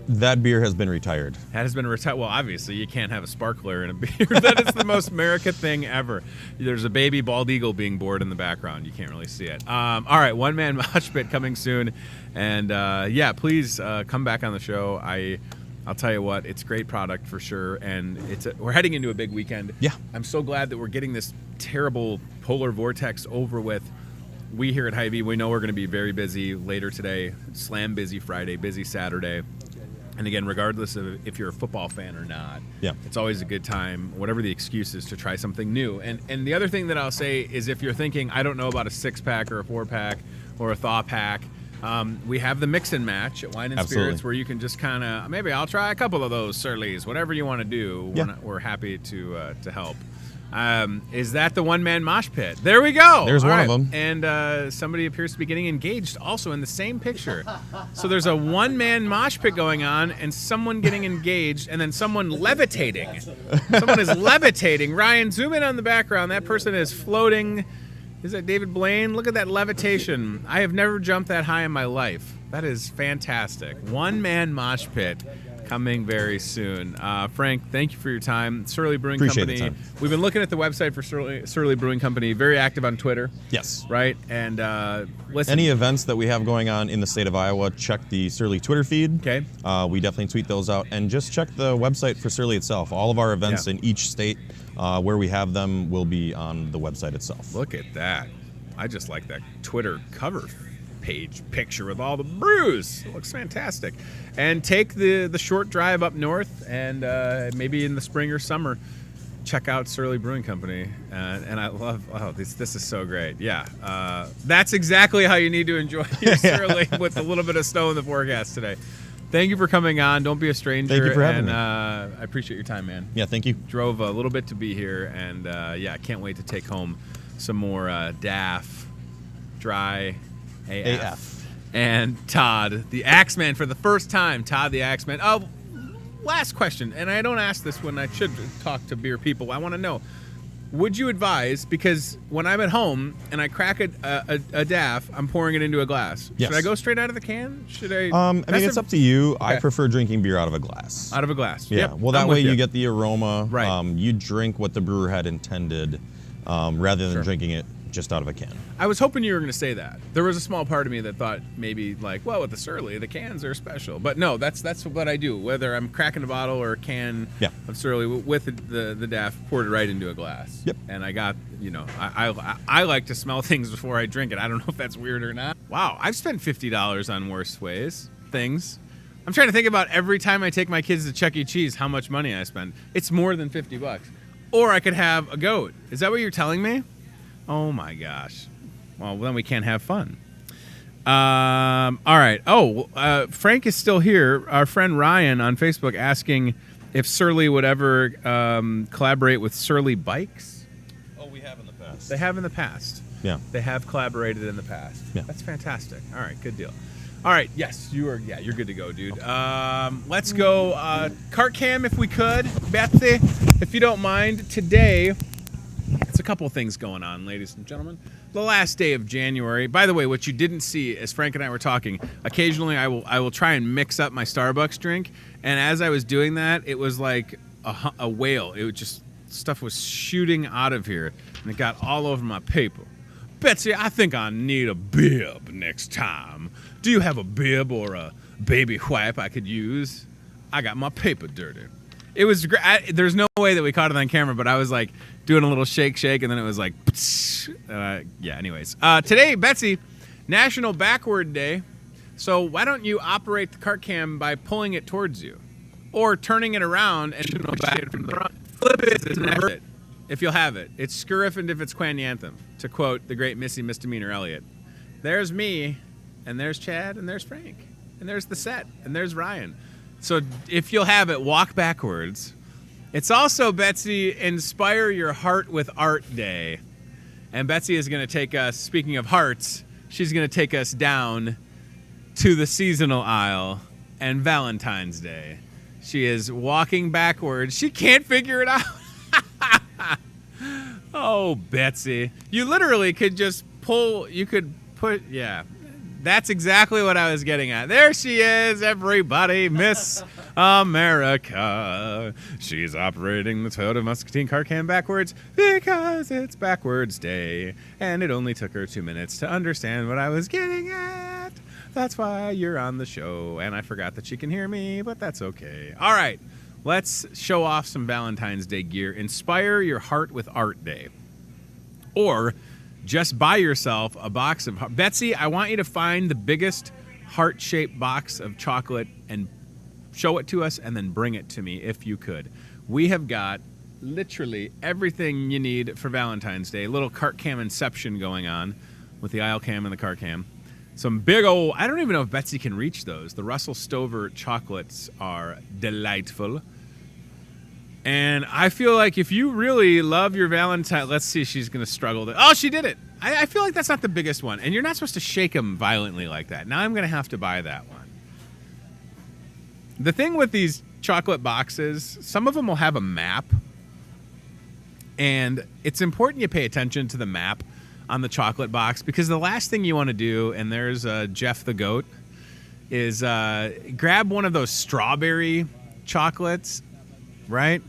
that beer has been retired. That has been retired. Well, obviously, you can't have a sparkler in a beer. That is the most America thing ever. There's a baby bald eagle being bored in the background. You can't really see it. All right, One Man Mosh Pit coming soon. And yeah, please come back on the show. I'll tell you what, it's a great product for sure, and we're heading into a big weekend. Yeah. I'm so glad that we're getting this terrible polar vortex over with. We here at Hy-Vee, we know we're going to be very busy later today. Slam busy Friday, busy Saturday. And again, regardless of if you're a football fan or not, it's always a good time, whatever the excuse is, to try something new. And the other thing that I'll say is, if you're thinking, I don't know about a 6-pack or a 4-pack or a thaw pack, we have the mix and match at Wine and Spirits, where you can just kind of, maybe I'll try a couple of those Surly's, whatever you want to do. We're happy to help. Is that the one-man mosh pit? There we go. There's one of them. And somebody appears to be getting engaged also in the same picture. So there's a one-man mosh pit going on and someone getting engaged and then someone levitating. Someone is levitating. Ryan, zoom in on the background. That person is floating. Is that David Blaine? Look at that levitation. I have never jumped that high in my life. That is fantastic. One-man mosh pit. Coming very soon. Frank, thank you for your time. Surly Brewing Appreciate Company. We've been looking at the website for Surly Brewing Company. Very active on Twitter. Yes. Right? And listen. Any events that we have going on in the state of Iowa, check the Surly Twitter feed. Okay. We definitely tweet those out. And just check the website for Surly itself. All of our events in each state where we have them will be on the website itself. Look at that. I just like that Twitter cover page picture with all the brews. It looks fantastic. And take the short drive up north, and maybe in the spring or summer, check out Surly Brewing Company. And I love, this is so great. Yeah, that's exactly how you need to enjoy your Surly, with a little bit of snow in the forecast today. Thank you for coming on. Don't be a stranger. Thank you for having me. I appreciate your time, man. Yeah, thank you. Drove a little bit to be here, and I can't wait to take home some more DAF, dry AF. And Todd, the Axeman, for the first time. Todd, the Axeman. Oh, last question, and I don't ask this when I should talk to beer people. I want to know, would you advise, because when I'm at home and I crack a DAF, I'm pouring it into a glass. Yes. Should I go straight out of the can? Should I? I mean, it's up to you. Okay. I prefer drinking beer out of a glass. Out of a glass. Yeah. Yep. Well, that way you get the aroma. Right. You drink what the brewer had intended, rather than drinking it just out of a can. I was hoping you were going to say that. There was a small part of me that thought maybe, like, well, with the Surly, the cans are special. But no, that's what I do. Whether I'm cracking a bottle or a can of Surly with the DAF, poured it right into a glass. Yep. And I got, I like to smell things before I drink it. I don't know if that's weird or not. Wow, I've spent $50 on worse things. I'm trying to think about every time I take my kids to Chuck E. Cheese, how much money I spend. It's more than $50. Or I could have a goat. Is that what you're telling me? Oh, my gosh. Well, then we can't have fun. All right. Oh, Frank is still here. Our friend Ryan on Facebook asking if Surly would ever collaborate with Surly Bikes. Oh, we have in the past. They have in the past. Yeah. They have collaborated in the past. Yeah. That's fantastic. All right, good deal. All right, yes, you're good to go, dude. Let's go cart cam if we could. Betsy, if you don't mind, today... It's a couple of things going on, ladies and gentlemen. The last day of January. By the way, what you didn't see, as Frank and I were talking, occasionally I will try and mix up my Starbucks drink, and as I was doing that, it was like a whale. It was just, stuff was shooting out of here, and it got all over my paper. Betsy, I think I need a bib next time. Do you have a bib or a baby wipe I could use? I got my paper dirty. It was great. There's no way that we caught it on camera, but I was like doing a little shake, and then it was like, anyways. Today, Betsy, National Backward Day. So why don't you operate the cart cam by pulling it towards you, or turning it around and back it from the front. Flip it, if you'll have it. It's scurrifin' if it's Quanyanthum, to quote the great Missy Misdemeanor Elliott. There's me, and there's Chad, and there's Frank, and there's the set, and there's Ryan. So if you'll have it, walk backwards. It's also, Betsy, Inspire Your Heart with Art Day. And Betsy is going to take us, speaking of hearts, she's going to take us down to the seasonal aisle and Valentine's Day. She is walking backwards. She can't figure it out. Oh, Betsy. You literally could just pull, you could put, That's exactly what I was getting at. There she is, everybody, Miss America. She's operating the Toyota Muscatine car cam backwards because it's backwards day. And it only took her 2 minutes to understand what I was getting at. That's why you're on the show. And I forgot that she can hear me, but that's okay. All right, let's show off some Valentine's Day gear. Inspire Your Heart with Art Day. Or just buy yourself a box of... Betsy, I want you to find the biggest heart-shaped box of chocolate and Show it to us and then bring it to me if you could. We have got literally everything you need for Valentine's Day. A little cart cam inception going on with the aisle cam and the cart cam. Some big old, I don't even know if Betsy can reach those. The Russell Stover chocolates are delightful. And I feel like if you really love your Valentine, let's see, she's going to struggle. Oh, she did it. I feel like that's not the biggest one. And you're not supposed to shake them violently like that. Now I'm going to have to buy that one. The thing with these chocolate boxes, some of them will have a map. And it's important you pay attention to the map on the chocolate box, because the last thing you want to do, and there's Jeff the Goat, is grab one of those strawberry chocolates, right?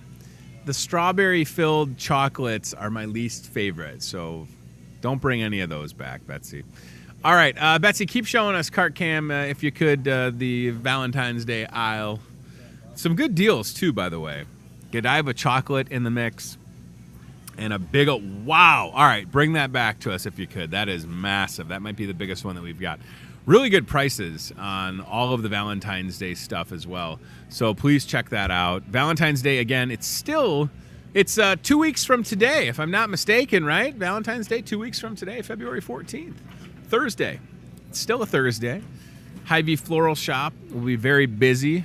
The strawberry-filled chocolates are my least favorite, so don't bring any of those back, Betsy. All right, Betsy, keep showing us cart cam, if you could, the Valentine's Day aisle. Some good deals, too, by the way. Godiva chocolate in the mix. And a big old, wow. All right, bring that back to us if you could. That is massive. That might be the biggest one that we've got. Really good prices on all of the Valentine's Day stuff as well. So please check that out. Valentine's Day, again, it's 2 weeks from today, if I'm not mistaken, right? Valentine's Day, 2 weeks from today, February 14th. Thursday. It's still a Thursday. Hy-Vee Floral Shop will be very busy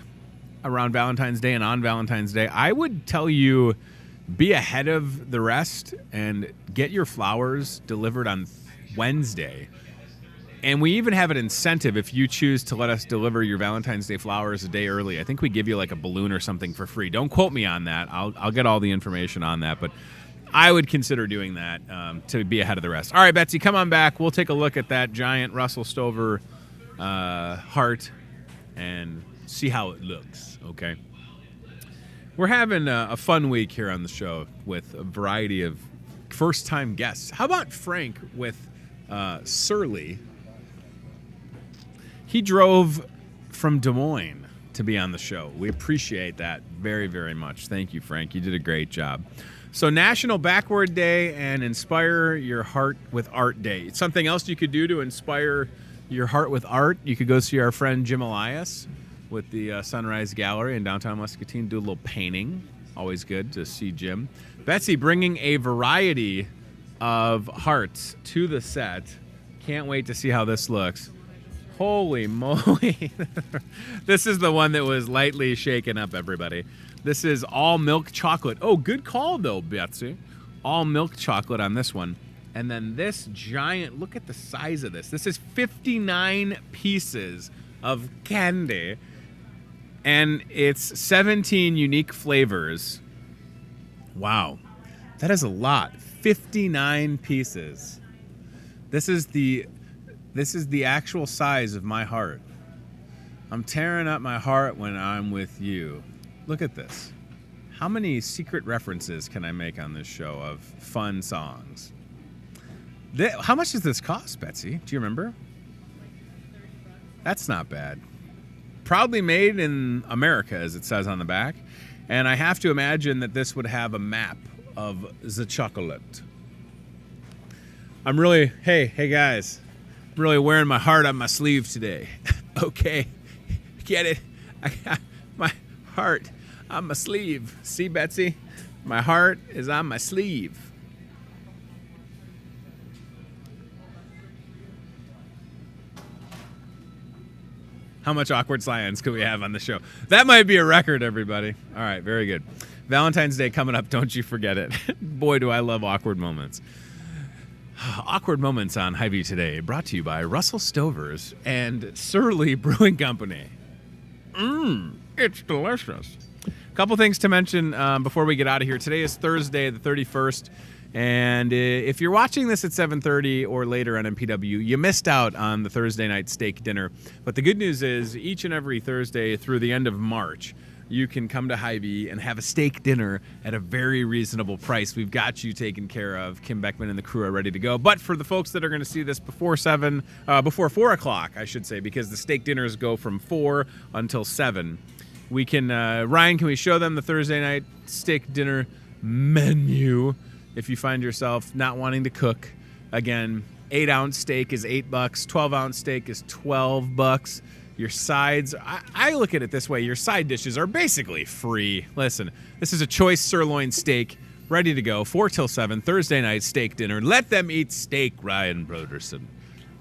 around Valentine's Day and on Valentine's Day. I would tell you, be ahead of the rest and get your flowers delivered on Wednesday. And we even have an incentive if you choose to let us deliver your Valentine's Day flowers a day early. I think we give you like a balloon or something for free. Don't quote me on that. I'll get all the information on that. But I would consider doing that to be ahead of the rest. All right, Betsy, come on back. We'll take a look at that giant Russell Stover heart and see how it looks, okay? We're having a fun week here on the show with a variety of first-time guests. How about Frank with Surly? He drove from Des Moines to be on the show. We appreciate that very, very much. Thank you, Frank. You did a great job. So National Backward Day and Inspire Your Heart with Art Day. It's something else you could do to inspire your heart with art. You could go see our friend Jim Elias with the Sunrise Gallery in downtown Muscatine, do a little painting. Always good to see Jim. Betsy bringing a variety of hearts to the set. Can't wait to see how this looks. Holy moly. This is the one that was lightly shaken up, everybody. This is all milk chocolate. Oh, good call, though, Betsy. All milk chocolate on this one. And then this giant, look at the size of this. This is 59 pieces of candy. And it's 17 unique flavors. Wow. That is a lot. 59 pieces. This is the actual size of my heart. I'm tearing up my heart when I'm with you. Look at this. How many secret references can I make on this show of fun songs? How much does this cost, Betsy? Do you remember? That's not bad. Proudly made in America, as it says on the back. And I have to imagine that this would have a map of the chocolate. I'm really, hey guys, I'm really wearing my heart on my sleeve today. Okay, get it? I got my heart on my sleeve. See, Betsy? My heart is on my sleeve. How much awkward silence could we have on the show? That might be a record, everybody. All right, very good. Valentine's Day coming up. Don't you forget it. Boy, do I love awkward moments. Awkward moments on Hy-Vee today, brought to you by Russell Stovers and Surly Brewing Company. It's delicious. A couple things to mention before we get out of here. Today is Thursday, the 31st. And if you're watching this at 7:30 or later on MPW, you missed out on the Thursday night steak dinner. But the good news is each and every Thursday through the end of March, you can come to Hy-Vee and have a steak dinner at a very reasonable price. We've got you taken care of. Kim Beckman and the crew are ready to go. But for the folks that are going to see this before 4 o'clock, I should say, because the steak dinners go from 4 until 7, we can, Ryan, can we show them the Thursday night steak dinner menu? If you find yourself not wanting to cook, again, 8-ounce steak is $8, 12-ounce steak is $12. Your sides, I look at it this way. Your side dishes are basically free. Listen, this is a choice sirloin steak, ready to go, 4 till 7, Thursday night steak dinner. Let them eat steak, Ryan Broderson.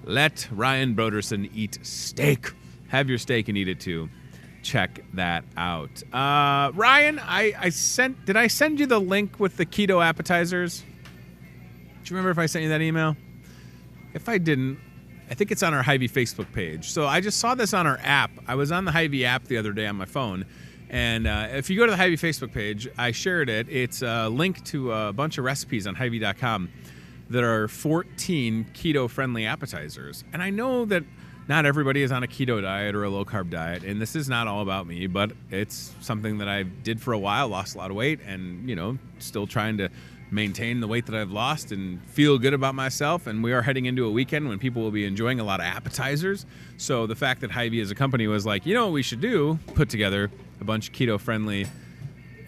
Let Ryan Broderson eat steak. Have your steak and eat it too. Check that out. Ryan, did I send you the link with the keto appetizers? Do you remember if I sent you that email? If I didn't, I think it's on our Hy-Vee Facebook page. So I just saw this on our app. I was on the Hy-Vee app the other day on my phone. And if you go to the Hy-Vee Facebook page, I shared it. It's a link to a bunch of recipes on Hy-Vee.com that are 14 keto-friendly appetizers. And I know that not everybody is on a keto diet or a low-carb diet. And this is not all about me, but it's something that I did for a while, lost a lot of weight, and, still trying to maintain the weight that I've lost and feel good about myself. And we are heading into a weekend when people will be enjoying a lot of appetizers. So the fact that Hy-Vee as a company was like, what we should do? Put together a bunch of keto-friendly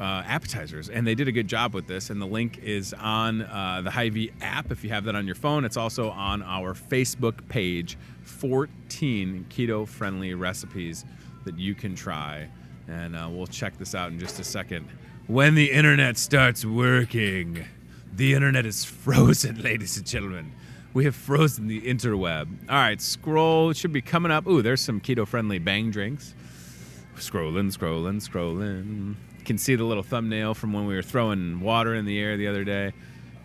appetizers. And they did a good job with this. And the link is on the Hy-Vee app if you have that on your phone. It's also on our Facebook page. 14 keto-friendly recipes that you can try. And we'll check this out in just a second. When the internet starts working, the internet is frozen, ladies and gentlemen. We have frozen the interweb. All right, scroll. It should be coming up. Ooh, there's some keto-friendly bang drinks. Scrolling. You can see the little thumbnail from when we were throwing water in the air the other day.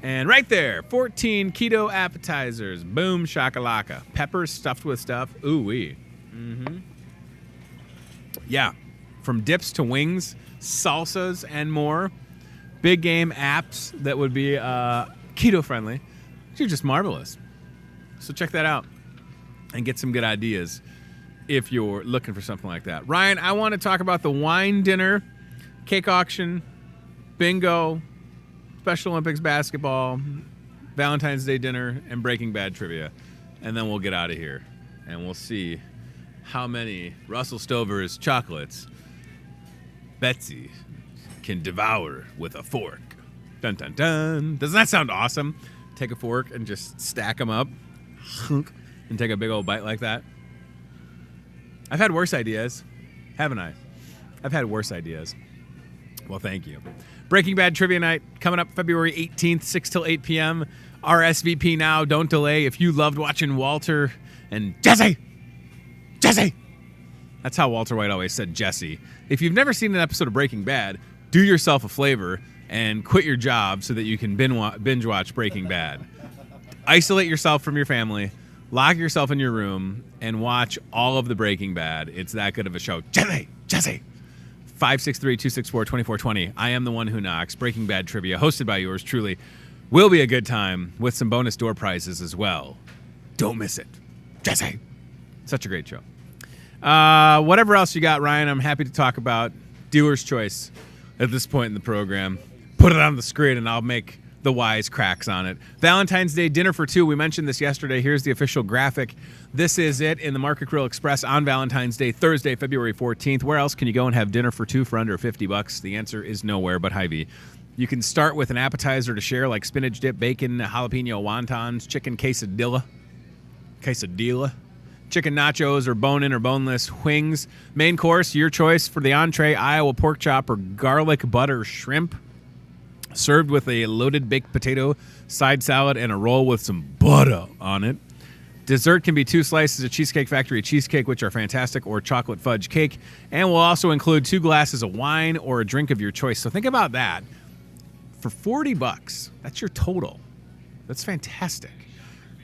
And right there, 14 keto appetizers. Boom, shakalaka. Peppers stuffed with stuff. Ooh-wee. Mm-hmm. Yeah, from dips to wings, salsas, and more. Big game apps that would be keto-friendly. You're just marvelous. So check that out and get some good ideas if you're looking for something like that. Ryan, I want to talk about the wine dinner, cake auction, bingo, Special Olympics basketball, Valentine's Day dinner, and Breaking Bad trivia. And then we'll get out of here. And we'll see how many Russell Stover's chocolates Betsy can devour with a fork. Dun, dun, dun. Doesn't that sound awesome? Take a fork and just stack them up and take a big old bite like that. I've had worse ideas, haven't I? I've had worse ideas. Well, thank you. Breaking Bad Trivia Night coming up February 18th, 6 till 8 p.m. RSVP now. Don't delay. If you loved watching Walter and Jesse. That's how Walter White always said Jesse. If you've never seen an episode of Breaking Bad, do yourself a favor and quit your job so that you can binge watch Breaking Bad. Isolate yourself from your family, lock yourself in your room, and watch all of the Breaking Bad. It's that good of a show. Jesse. 563-264-2420. I am the one who knocks. Breaking Bad trivia, hosted by yours truly. Will be a good time with some bonus door prizes as well. Don't miss it. Jesse. Such a great show. Whatever else you got, Ryan, I'm happy to talk about. Dealer's choice at this point in the program. Put it on the screen and I'll make the wise cracks on it. Valentine's Day dinner for two. We mentioned this yesterday. Here's the official graphic. This is it in the Market Grill Express on Valentine's Day, Thursday, February 14th. Where else can you go and have dinner for two for under $50? The answer is nowhere but Hy-Vee. You can start with an appetizer to share like spinach dip, bacon, jalapeno wontons, chicken quesadilla, chicken nachos, or bone-in or boneless wings. Main course, your choice for the entree, Iowa pork chop or garlic butter shrimp. Served with a loaded baked potato, side salad, and a roll with some butter on it. Dessert can be 2 slices of Cheesecake Factory cheesecake, which are fantastic, or chocolate fudge cake. And we'll also include 2 glasses of wine or a drink of your choice. So think about that. For $40, that's your total. That's fantastic.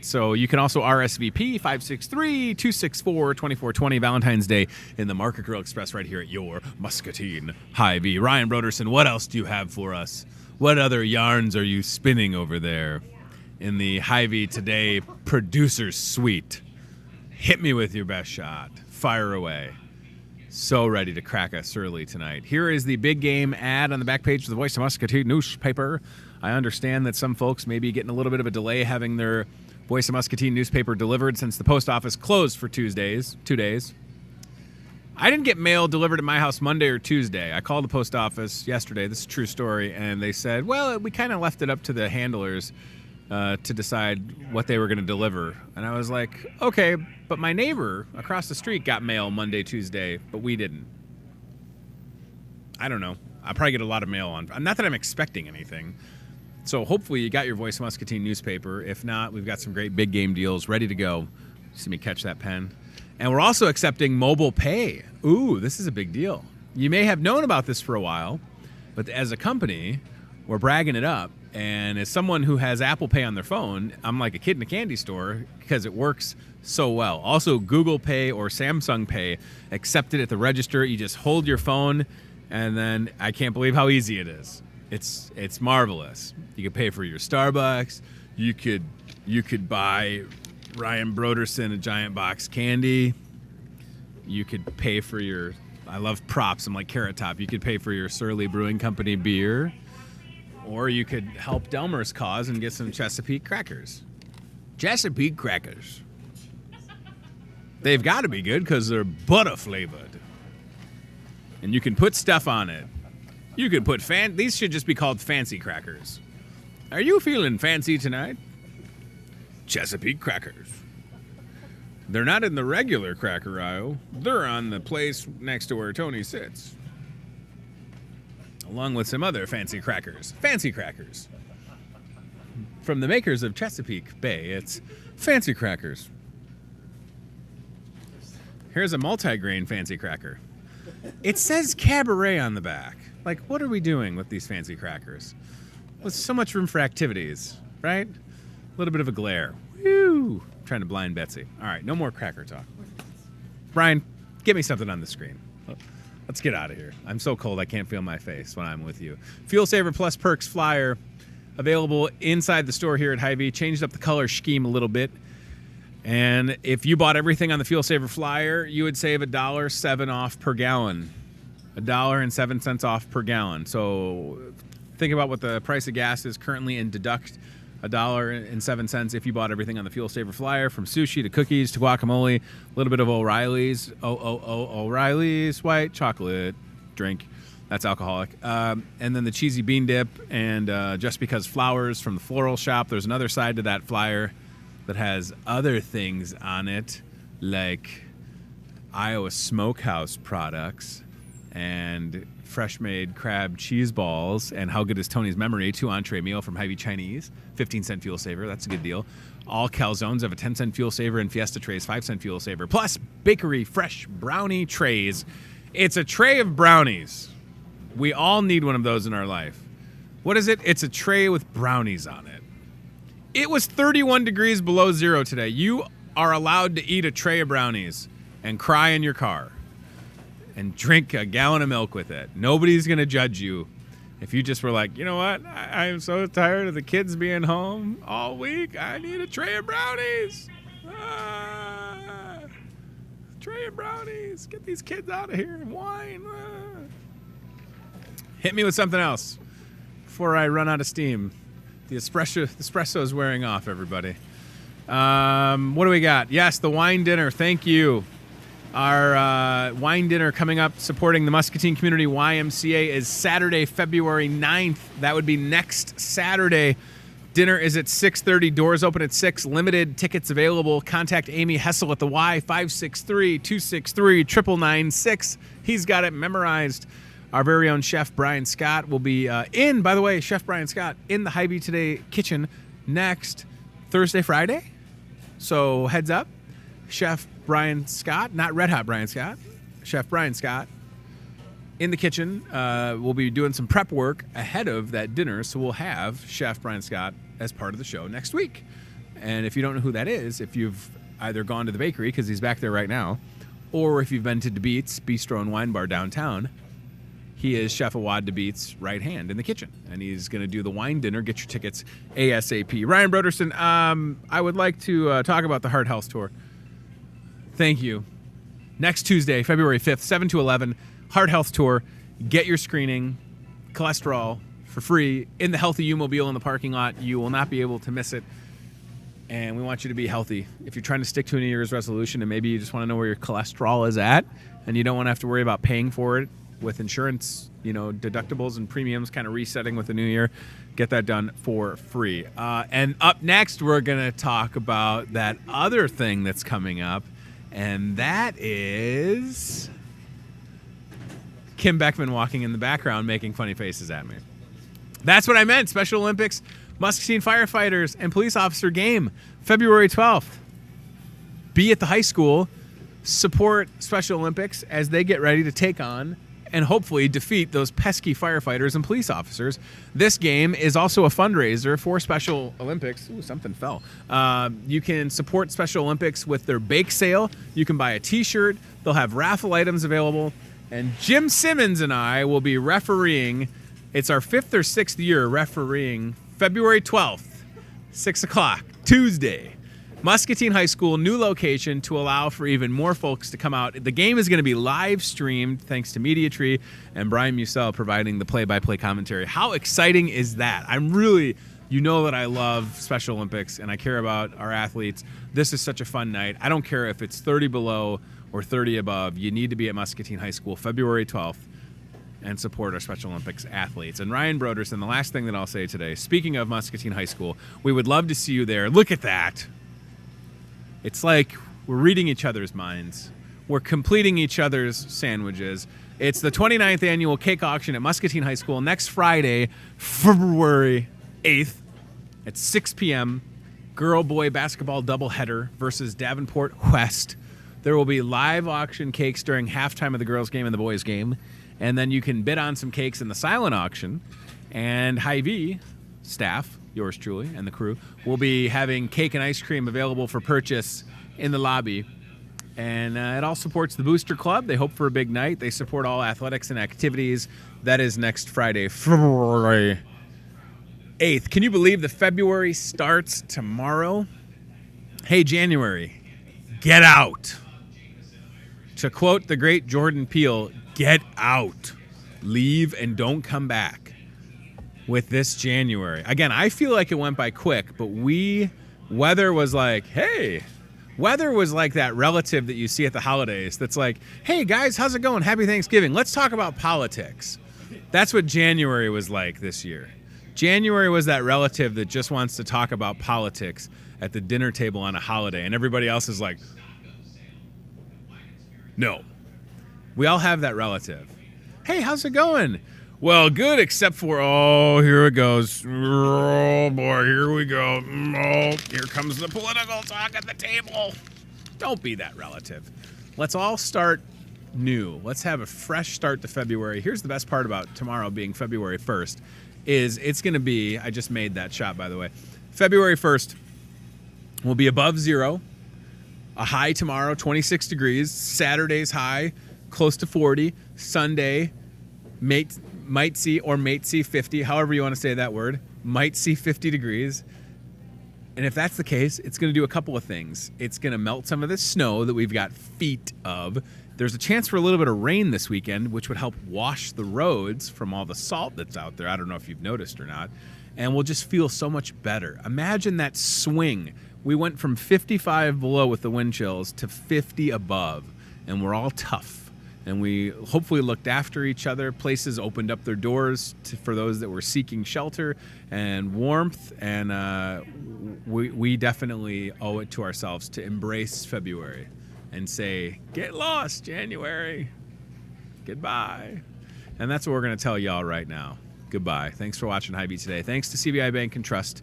So you can also RSVP 563-264-2420 Valentine's Day in the Market Grill Express right here at your Muscatine Hy-Vee. Ryan Broderson, what else do you have for us? What other yarns are you spinning over there in the Hy-Vee Today Producer's Suite? Hit me with your best shot. Fire away. So ready to crack us early tonight. Here is the big game ad on the back page of the Voice of Muscatine newspaper. I understand that some folks may be getting a little bit of a delay having their Voice of Muscatine newspaper delivered since the post office closed for 2 days. I didn't get mail delivered at my house Monday or Tuesday. I called the post office yesterday. This is a true story. And they said, well, we kind of left it up to the handlers to decide what they were going to deliver. And I was like, okay, but my neighbor across the street got mail Monday, Tuesday, but we didn't. I don't know. I'll probably get a lot of mail on. Not that I'm expecting anything. So hopefully you got your Voice of Muscatine newspaper. If not, we've got some great big game deals ready to go. See me catch that pen. And we're also accepting mobile pay. Ooh, this is a big deal. You may have known about this for a while, but as a company, we're bragging it up. And as someone who has Apple Pay on their phone, I'm like a kid in a candy store because it works so well. Also, Google Pay or Samsung Pay, accepted at the register. You just hold your phone, and then I can't believe how easy it is. It's marvelous. You could pay for your Starbucks. You could buy Ryan Broderson a giant box candy. You could pay for your, I love props. I'm like Carrot Top. You could pay for your Surly Brewing Company beer. Or you could help Delmer's cause and get some Chesapeake crackers. Chesapeake crackers. They've got to be good because they're butter flavored. And you can put stuff on it. You could put these should just be called fancy crackers. Are you feeling fancy tonight? Chesapeake crackers. They're not in the regular cracker aisle. They're on the place next to where Tony sits. Along with some other fancy crackers. Fancy crackers. From the makers of Chesapeake Bay, it's fancy crackers. Here's a multi-grain fancy cracker. It says cabaret on the back. Like, what are we doing with these fancy crackers? With so much room for activities, right? A little bit of a glare. Woo! Trying to blind Betsy. All right, no more cracker talk. Brian, give me something on the screen. Let's get out of here. I'm so cold I can't feel my face when I'm with you. Fuel Saver Plus Perks flyer available inside the store here at Hy-Vee. Changed up the color scheme a little bit. And if you bought everything on the Fuel Saver flyer, you would save $1.07 off per gallon. $1.07 off per gallon. So think about what the price of gas is currently and deduct $1.07 if you bought everything on the Fuel Saver flyer, from sushi to cookies to guacamole, a little bit of O'Reilly's, O'Reilly's white chocolate drink. That's alcoholic. And then the cheesy bean dip and Just Because flowers from the floral shop. There's another side to that flyer that has other things on it, like Iowa Smokehouse products and fresh-made crab cheese balls, and How Good Is Tony's Memory, 2 entree meal from Hy-Vee Chinese, 15-cent fuel saver. That's a good deal. All calzones have a 10-cent fuel saver, and Fiesta trays 5-cent fuel saver. Plus, bakery fresh brownie trays. It's a tray of brownies. We all need one of those in our life. What is it? It's a tray with brownies on it. It was 31 degrees below zero today. You are allowed to eat a tray of brownies and cry in your car and drink a gallon of milk with it. Nobody's going to judge you if you just were like, you know what? I am so tired of the kids being home all week. I need a tray of brownies. Tray of brownies. Get these kids out of here and wine. Hit me with something else before I run out of steam. The espresso is wearing off, everybody. What do we got? Yes, the wine dinner. Thank you. Our wine dinner coming up supporting the Muscatine Community YMCA is Saturday, February 9th. That would be next Saturday. Dinner is at 6:30. Doors open at 6. Limited tickets available. Contact Amy Hessel at the Y, 563-263-9996. He's got it memorized. Our very own Chef Brian Scott will be by the way, Chef Brian Scott in the Hy-Vee Today kitchen next Thursday, Friday. So heads up. Chef Brian Scott, not Red Hot Brian Scott, Chef Brian Scott in the kitchen. We'll be doing some prep work ahead of that dinner, so we'll have Chef Brian Scott as part of the show next week. And if you don't know who that is, if you've either gone to the bakery, because he's back there right now, or if you've been to DeBeats Bistro and Wine Bar downtown, he is Chef Awad DeBeats' right hand in the kitchen, and he's going to do the wine dinner. Get your tickets ASAP. Ryan Broderson, I would like to talk about the Heart Health Tour. Thank you. Next Tuesday, February 5th, 7 to 11, Heart Health Tour. Get your screening, cholesterol, for free in the Healthy U-Mobile in the parking lot. You will not be able to miss it, and we want you to be healthy. If you're trying to stick to a New Year's resolution and maybe you just want to know where your cholesterol is at and you don't want to have to worry about paying for it with insurance, deductibles and premiums kind of resetting with the new year. Get that done for free. And up next, we're going to talk about that other thing that's coming up, and that is Kim Beckman walking in the background making funny faces at me. That's what I meant. Special Olympics, Muscatine firefighters and police officer game, February 12th. Be at the high school. Support Special Olympics as they get ready to take on and hopefully defeat those pesky firefighters and police officers. This game is also a fundraiser for Special Olympics. Ooh, something fell. You can support Special Olympics with their bake sale. You can buy a t-shirt. They'll have raffle items available. And Jim Simmons and I will be refereeing. It's our 5th or 6th year refereeing February 12th, 6 o'clock, Tuesday. Muscatine High School, new location to allow for even more folks to come out. The game is going to be live streamed thanks to MediaTree and Brian Musell providing the play-by-play commentary. How exciting is that? I'm really, that I love Special Olympics and I care about our athletes. This is such a fun night. I don't care if it's 30 below or 30 above. You need to be at Muscatine High School February 12th and support our Special Olympics athletes. And Ryan Broderson, the last thing that I'll say today, speaking of Muscatine High School, we would love to see you there. Look at that. It's like we're reading each other's minds. We're completing each other's sandwiches. It's the 29th annual cake auction at Muscatine High School next Friday, February 8th at 6 p.m. Girl-boy basketball doubleheader versus Davenport West. There will be live auction cakes during halftime of the girls' game and the boys' game. And then you can bid on some cakes in the silent auction. And Hy-Vee staff, yours truly, and the crew, will be having cake and ice cream available for purchase in the lobby. And it all supports the Booster Club. They hope for a big night. They support all athletics and activities. That is next Friday, February 8th. Can you believe the February starts tomorrow? Hey, January, get out. To quote the great Jordan Peele, get out. Leave and don't come back. With this January. Again, I feel like it went by quick, but weather was like, hey, weather was like that relative that you see at the holidays that's like, hey guys, how's it going? Happy Thanksgiving. Let's talk about politics. That's what January was like this year. January was that relative that just wants to talk about politics at the dinner table on a holiday, and everybody else is like, no. We all have that relative. Hey, how's it going? Well, good, except for, here it goes. Oh, boy, here we go. Oh, here comes the political talk at the table. Don't be that relative. Let's all start new. Let's have a fresh start to February. Here's the best part about tomorrow being February 1st is it's going to be, I just made that shot, by the way. February 1st will be above zero. A high tomorrow, 26 degrees. Saturday's high, close to 40. Sunday, might see 50, however you want to say that word, might see 50 degrees. And if that's the case, it's going to do a couple of things. It's going to melt some of the snow that we've got feet of. There's a chance for a little bit of rain this weekend, which would help wash the roads from all the salt that's out there. I don't know if you've noticed or not. And we'll just feel so much better. Imagine that swing. We went from 55 below with the wind chills to 50 above, and we're all tough. And we hopefully looked after each other. Places opened up their doors for those that were seeking shelter and warmth. And we definitely owe it to ourselves to embrace February and say, get lost, January. Goodbye. And that's what we're going to tell y'all right now. Goodbye. Thanks for watching Hy-Vee today. Thanks to CBI Bank and Trust.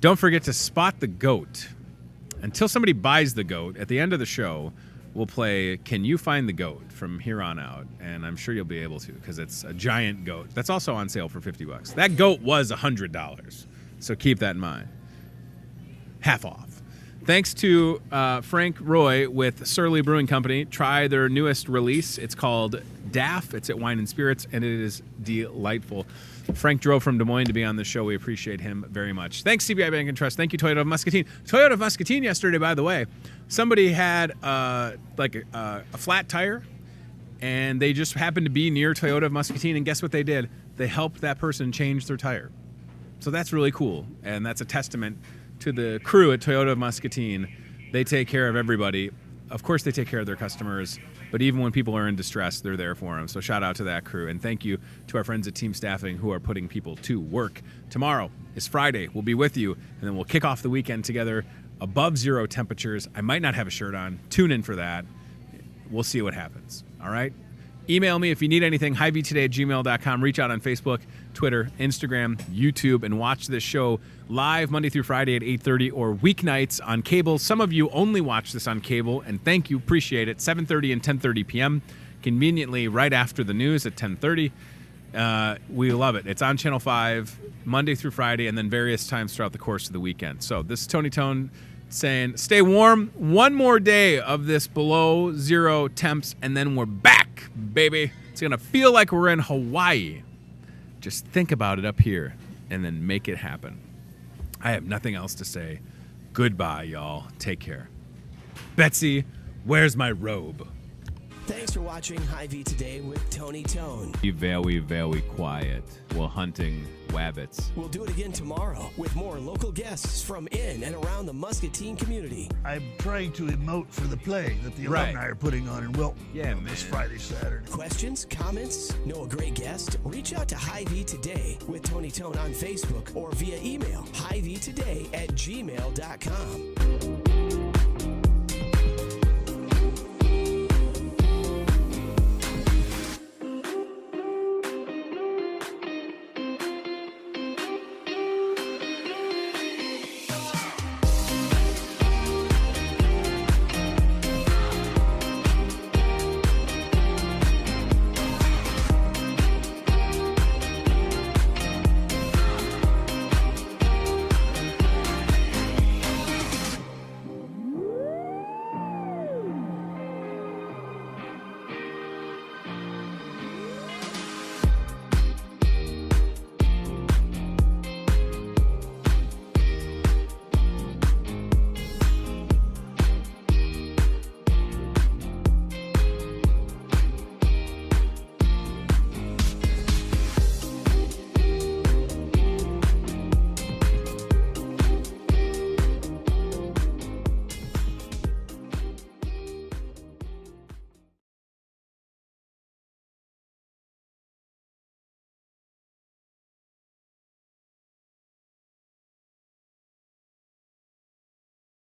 Don't forget to spot the goat. Until somebody buys the goat, at the end of the show, we'll play Can You Find the Goat from here on out, and I'm sure you'll be able to because it's a giant goat. That's also on sale for $50. That goat was $100, so keep that in mind. Half off. Thanks to Frank Roy with Surly Brewing Company. Try their newest release. It's called DAF. It's at Wine and Spirits, and it is delightful. Frank drove from Des Moines to be on the show. We appreciate him very much. Thanks, CBI Bank and Trust. Thank you, Toyota of Muscatine. Toyota of Muscatine yesterday, by the way, somebody had a flat tire, and they just happened to be near Toyota of Muscatine, and guess what they did? They helped that person change their tire. So that's really cool, and that's a testament to the crew at Toyota of Muscatine. They take care of everybody. Of course, they take care of their customers. But even when people are in distress, they're there for them. So shout out to that crew. And thank you to our friends at Team Staffing who are putting people to work. Tomorrow is Friday. We'll be with you, and then we'll kick off the weekend together. Above 0 temperatures. I might not have a shirt on. Tune in for that. We'll see what happens. All right? Email me if you need anything, hyveetoday@gmail.com. Reach out on Facebook, Twitter, Instagram, YouTube, and watch this show live Monday through Friday at 8:30 or weeknights on cable. Some of you only watch this on cable, and thank you. Appreciate it. 7:30 and 10:30 p.m., conveniently right after the news at 10:30. We love it. It's on Channel 5 Monday through Friday and then various times throughout the course of the weekend. So this is Tony Tone saying stay warm. One more day of this below 0 temps, and then we're back, baby. It's going to feel like we're in Hawaii. Just think about it up here and then make it happen. I have nothing else to say. Goodbye, y'all. Take care. Betsy, where's my robe? Thanks for watching Hy-Vee Today with Tony Tone. Be very, very quiet while hunting wabbits. We'll do it again tomorrow with more local guests from in and around the Muscatine community. I'm trying to emote for the play that the alumni are putting on in Wilton. Yeah, this man. Friday, Saturday. Questions, comments, know a great guest? Reach out to Hy-Vee Today with Tony Tone on Facebook or via email, hyveetoday@gmail.com.